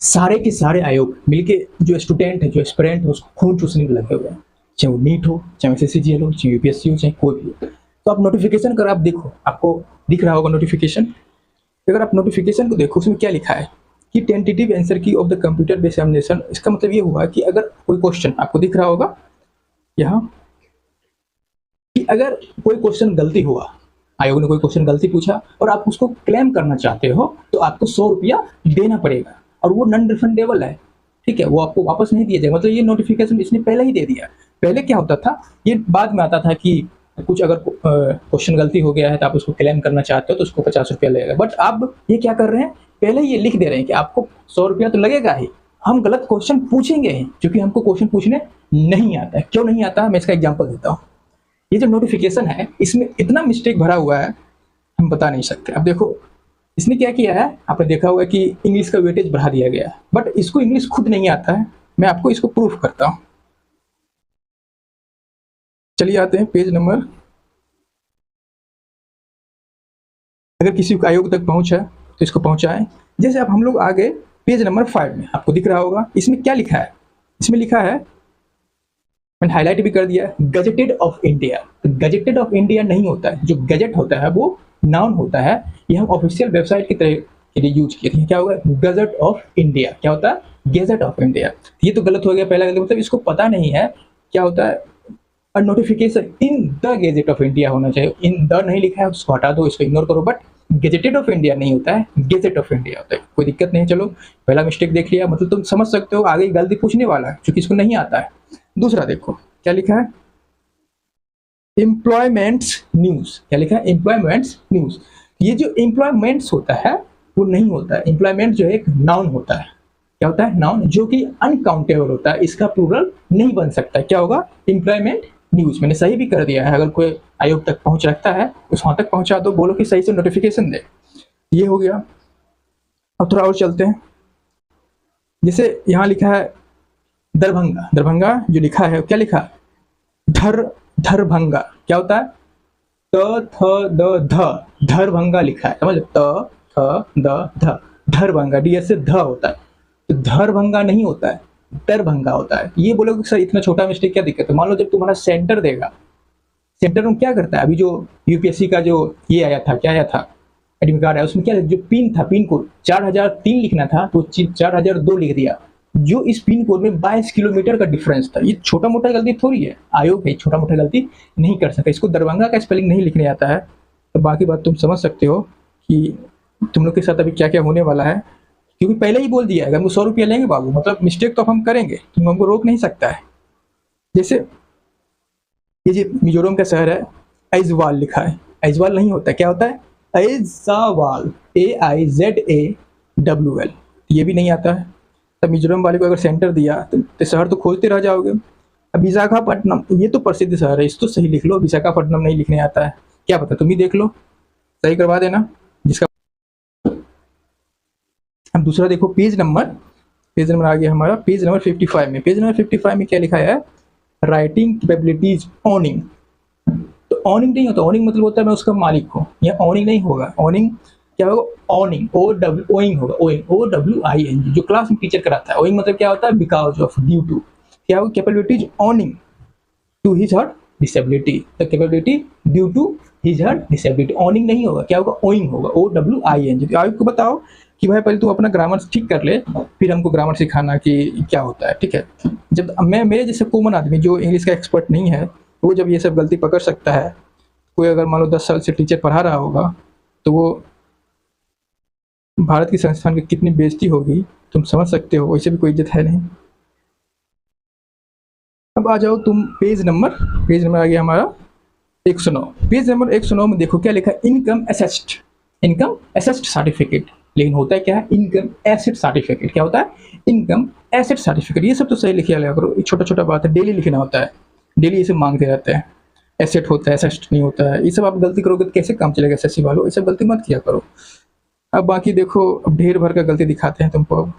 सारे के सारे आयोग मिलके जो स्टूडेंट है, जो एस्पिरेंट है, उसको खून चूसने में लगे हुए हैं, चाहे वो नीट हो, चाहे एसएससीजीएल हो, चाहे यूपीएससी हो, चाहे कोई भी हो। तो आप नोटिफिकेशन अगर आप देखो, आपको दिख रहा होगा नोटिफिकेशन। अगर आप नोटिफिकेशन को देखो, उसमें क्या लिखा है कि टेंटेटिव आंसर की of the computer based examination. इसका मतलब ये हुआ कि अगर कोई क्वेश्चन आपको दिख रहा होगा यहाँ कि अगर कोई क्वेश्चन गलती हुआ, आयोग ने कोई क्वेश्चन गलती पूछा और आप उसको क्लेम करना चाहते हो, तो आपको 100 रुपया देना पड़ेगा और वो नॉन रिफंडेबल है। ठीक है, वो आपको वापस नहीं दिया जाएगा। मतलब ये नोटिफिकेशन इसने पहले ही दे दिया। पहले क्या होता था, ये बाद में आता था कि कुछ अगर क्वेश्चन गलती हो गया है तो आप उसको क्लेम करना चाहते हो तो उसको 50 रुपया लगेगा। बट अब ये क्या कर रहे हैं, पहले ये लिख दे रहे हैं कि आपको 100 रुपया तो लगेगा ही, हम गलत क्वेश्चन पूछेंगे ही, क्योंकि हमको क्वेश्चन पूछने नहीं आता है। क्यों नहीं आता, मैं इसका एग्जाम्पल देता हूँ। ये जो नोटिफिकेशन है, इसमें इतना मिस्टेक भरा हुआ है, हम बता नहीं सकते। अब देखो, इसने क्या किया है, आपने देखा होगा कि इंग्लिश का वेटेज बढ़ा दिया गया है, बट इसको इंग्लिश खुद नहीं आता है। मैं आपको इसको प्रूफ करता हूँ। चलिए आते हैं पेज नंबर, अगर किसी को आयोग तक पहुंच है तो इसको पहुंचाएं। जैसे अब हम लोग आगे पेज नंबर 5 में, आपको दिख रहा होगा इसमें क्या लिखा है। इसमें लिखा है, मैंने हाईलाइट भी कर दिया, गजेटेड ऑफ इंडिया। तो गजेटेड ऑफ इंडिया नहीं होता है, जो गजेट होता है वो नाउन होता है। ये हम ऑफिशियल वेबसाइट की तरह के लिए यूज किए थे। क्या होगा, गजट ऑफ इंडिया। क्या होता है, गेजेट ऑफ इंडिया। ये तो गलत हो गया, पहला गलत, मतलब इसको पता नहीं है क्या होता है। और notification in the gazette of India होना चाहिए। इन द नहीं लिखा है, उसको हटा दो, इसको इग्नोर करो। बट गेजेटेड ऑफ इंडिया नहीं होता है, गेजेट ऑफ इंडिया होता है। कोई दिक्कत नहीं। चलो, पहला मिस्टेक देख लिया, मतलब तुम समझ सकते हो आगे गलती पूछने वाला है, क्योंकि इसको नहीं आता है। दूसरा देखो क्या लिखा है, एम्प्लॉयमेंट्स न्यूज। क्या लिखा है, एम्प्लॉयमेंट्स न्यूज। ये जो एम्प्लॉयमेंट्स होता है वो नहीं होता है। एम्प्लॉयमेंट जो है एक नाउन होता है। क्या होता है, नाउन, जो कि अनकाउंटेबल होता है। इसका प्लूरल नहीं बन सकता। क्या होगा, एम्प्लॉयमेंट न्यूज। मैंने सही भी कर दिया है। अगर कोई आयोग तक पहुंच रखता है उस वहां तक पहुंचा दो, बोलो कि सही से नोटिफिकेशन दे। ये हो गया। अब थोड़ा और चलते हैं। जैसे यहाँ लिखा है दरभंगा। दरभंगा जो लिखा है, क्या लिखा है, धरभंगा। क्या होता है, त थ द ध, धरभंगा लिखा है, समझ, त थ द ध, धरभंगा, डी से ध होता है। तो धरभंगा नहीं होता है, दरभंगा होता है। ये बोलोगे सर इतना छोटा मिस्टेक क्या दिक्कत है। मान लो जब तुम्हारा सेंटर देगा, सेंटर में क्या करता है, अभी जो यूपीएससी का जो ये आया था, क्या आया था, एडमिट कार्ड है, उसमें क्या जो पिन था, पिन कोड 4003 लिखना था तो 4002 लिख दिया। जो इस पिन कोड में 22 किलोमीटर का डिफरेंस था। ये छोटा मोटा गलती थोड़ी है, आयोग है छोटा मोटा गलती नहीं कर सकता। इसको दरभंगा का स्पेलिंग नहीं लिखने आता है। तो बाकी बात तुम समझ सकते हो कि तुम लोग के साथ अभी क्या क्या होने वाला है, क्योंकि पहले ही बोल दिया है, अगर हम 100 रुपया लेंगे बाबू, मतलब मिस्टेक तो हम करेंगे, तुम हमको रोक नहीं सकता है। जैसे ये जो मिजोरम का शहर है, ऐजवाल लिखा है, ऐजवाल नहीं होता, क्या होता है, ऐजावाल, AIZAWL। ये भी नहीं आता है। तब मिजोरम वाले को अगर सेंटर दिया तो शहर तो खोजते रह जाओगे। अब विशाखापट्टनम, ये तो प्रसिद्ध शहर है, इसको सही लिख लो। विशाखापट्टनम नहीं लिखने आता है, क्या पता, तुम ही देख लो, सही करवा देना जिसका। अब दूसरा देखो, पेज नंबर आ गया हमारा, पेज नंबर 55 में। पेज नंबर 55 में क्या लिखा है, राइटिंग कैपेबिलिटीज ऑनिंग। तो ऑनिंग नहीं होता, ऑनिंग मतलब होता है मैं उसका मालिक हूँ। यह ऑनिंग नहीं होगा। ऑनिंग क्या होगा, ऑनिंग, ओइंग होगा, ओइंग, OWING, जो क्लास में टीचर कराता है। ओइंग मतलब क्या होता है, बिकॉज ऑफ, ड्यू टू। क्या होगा, capabilities owing to his her disability, the capability due to his her disability. Owing नहीं होगा, क्या होगा, ओइंग होगा, OWING। तो आपको बताओ कि भाई पहले तू अपना ग्रामर ठीक कर ले, फिर हमको ग्रामर सिखाना कि क्या होता है। ठीक है, जब मैं, मेरे जैसे कॉमन आदमी जो इंग्लिश का एक्सपर्ट नहीं है, वो जब ये सब गलती पकड़ सकता है। कोई अगर मान लो 10 साल से टीचर पढ़ा रहा होगा तो वो भारत की संस्थान की कितनी बेइज्जती होगी तुम समझ सकते हो। वैसे भी कोई इज्जत है नहीं। अब आ जाओ तुम पेज नंबर आ गया हमारा 109। पेज नंबर 109 में देखो क्या लिखा है, इनकम एसेस्ट सर्टिफिकेट। लेकिन होता है क्या है, इनकम एसेट सर्टिफिकेट। क्या होता है, इनकम एसेट सर्टिफिकेट। ये सब तो सही लिखा लिया करो, छोटा छोटा बात है, डेली लिखना होता है, डेली ये सब मांगते रहते हैं। एसेट होता है, एसेट नहीं होता है। ये सब आप गलती करोगे तो कैसे काम चलेगा, एसएससी वालों, ये सब गलती मत किया करो। अब बाकी देखो, अब ढेर भर का गलती दिखाते हैं तुमको। अब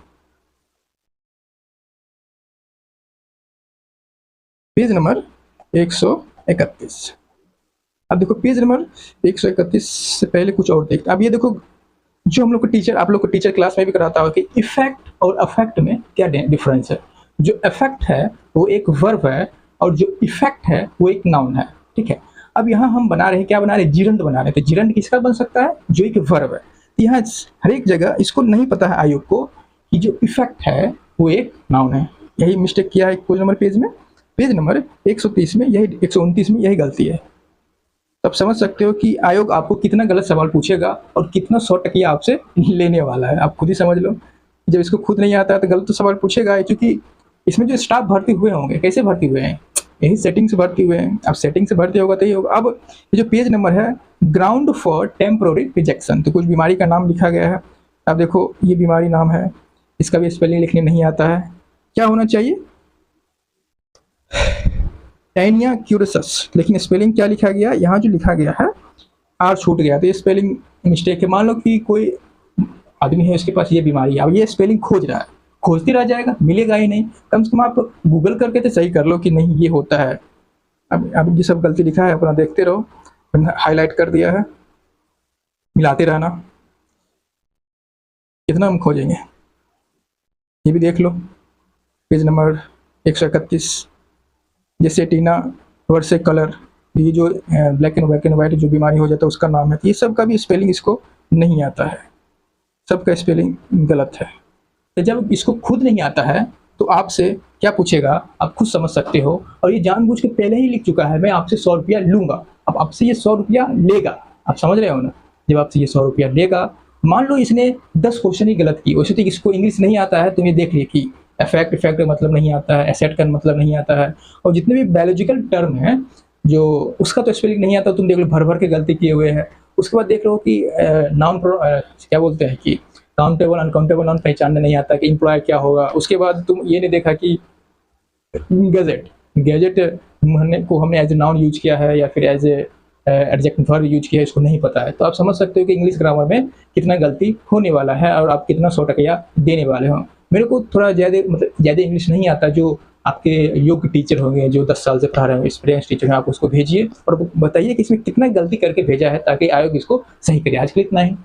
पेज नंबर 131। अब देखो पेज नंबर 131 से पहले कुछ और देखते। अब ये देखो, जो हम लोग को टीचर, आप लोग को टीचर क्लास में भी कराता हो कि इफेक्ट और अफेक्ट में क्या डिफरेंस है। जो अफेक्ट है वो एक वर्ब है और जो इफेक्ट है वो एक नाउन है, ठीक है। अब यहाँ हम बना रहे हैं, क्या बना रहे हैं, जिरंद बना रहे हैं। तो जिरंद किसका बन सकता है, जो एक वर्ब है। तो यहाँ हर एक जगह इसको नहीं पता है आयोग को कि जो इफेक्ट है वो एक नाउन है। यही मिस्टेक किया है पेज नंबर पेज नंबर 130 में, यही 129 में यही गलती है। तब समझ सकते हो कि आयोग आपको कितना गलत सवाल पूछेगा और कितना 100% आपसे लेने वाला है। आप खुद ही समझ लो, जब इसको खुद नहीं आता है तो गलत तो सवाल पूछेगा, क्योंकि इसमें जो स्टाफ भर्ती हुए होंगे कैसे भर्ती हुए हैं, यही सेटिंग से भर्ती हुए हैं। अब सेटिंग से भर्ती होगा तो ही होगा। अब ये जो पेज नंबर है ग्राउंड फॉर टेम्पोररी रिजेक्शन, तो कुछ बीमारी का नाम लिखा गया है। अब देखो ये बीमारी नाम है, इसका भी स्पेलिंग लिखने नहीं आता है। क्या होना चाहिए, टैनिया क्यूरसस, लेकिन स्पेलिंग क्या लिखा गया, यहाँ जो लिखा गया है आर छूट गया, तो ये स्पेलिंग मिस्टेक है। मान लो कि कोई आदमी है उसके पास ये बीमारी है, अब ये स्पेलिंग खोज रहा है, खोजती रह जाएगा, मिलेगा ही नहीं। कम से कम आप गूगल करके तो सही कर लो कि नहीं ये होता है। अब ये सब गलती लिखा है, अपना देखते रहो, हाईलाइट कर दिया है, मिलाते रहना, कितना हम खोजेंगे। ये भी देख लो पेज नंबर 131, जैसे टीना वर्से कलर, ये जो ब्लैक एंड वाइट जो बीमारी हो जाता है उसका नाम है। ये सब का भी स्पेलिंग इसको नहीं आता है, सबका स्पेलिंग गलत है। तो जब इसको खुद नहीं आता है तो आपसे क्या पूछेगा आप खुद समझ सकते हो। और ये जानबूझ के पहले ही लिख चुका है मैं आपसे 100 रुपया लूँगा, अब आपसे ये 100 रुपया लेगा। आप समझ रहे हो ना, जब आपसे ये 100 रुपया लेगा, मान लो इसने 10 क्वेश्चन ही गलत की, वैसे तो इसको इंग्लिश नहीं आता है, तुम्हें देख लिया कि इफेक्ट का मतलब नहीं आता है, एसेट का मतलब नहीं आता है, और जितने भी बायोलॉजिकल टर्म है जो उसका तो स्पेलिंग नहीं आता, तुम देख लो भर भर के गलती किए हुए हैं। उसके बाद देख लो कि नाउन क्या बोलते हैं कि काउंटेबल अनकाउंटेबल नाउन पहचानने नहीं आता कि एम्प्लॉय क्या होगा। उसके बाद तुम ये नहीं देखा कि गैजेट को हमने एज ए नाउन यूज किया है या फिर as a adjective verb use किया है, इसको नहीं पता है। तो आप समझ सकते हो कि इंग्लिश ग्रामर में कितना गलती होने वाला है और आप कितना 100% देने वाले हो। मेरे को थोड़ा ज़्यादा इंग्लिश नहीं आता, जो आपके योग्य टीचर होंगे जो 10 साल से पढ़ा रहे हैं, एक्सपीरियंस टीचर हैं, आप उसको भेजिए और बताइए कि इसमें कितना गलती करके भेजा है, ताकि आयोग इसको सही करे। आज के लिए इतना ही।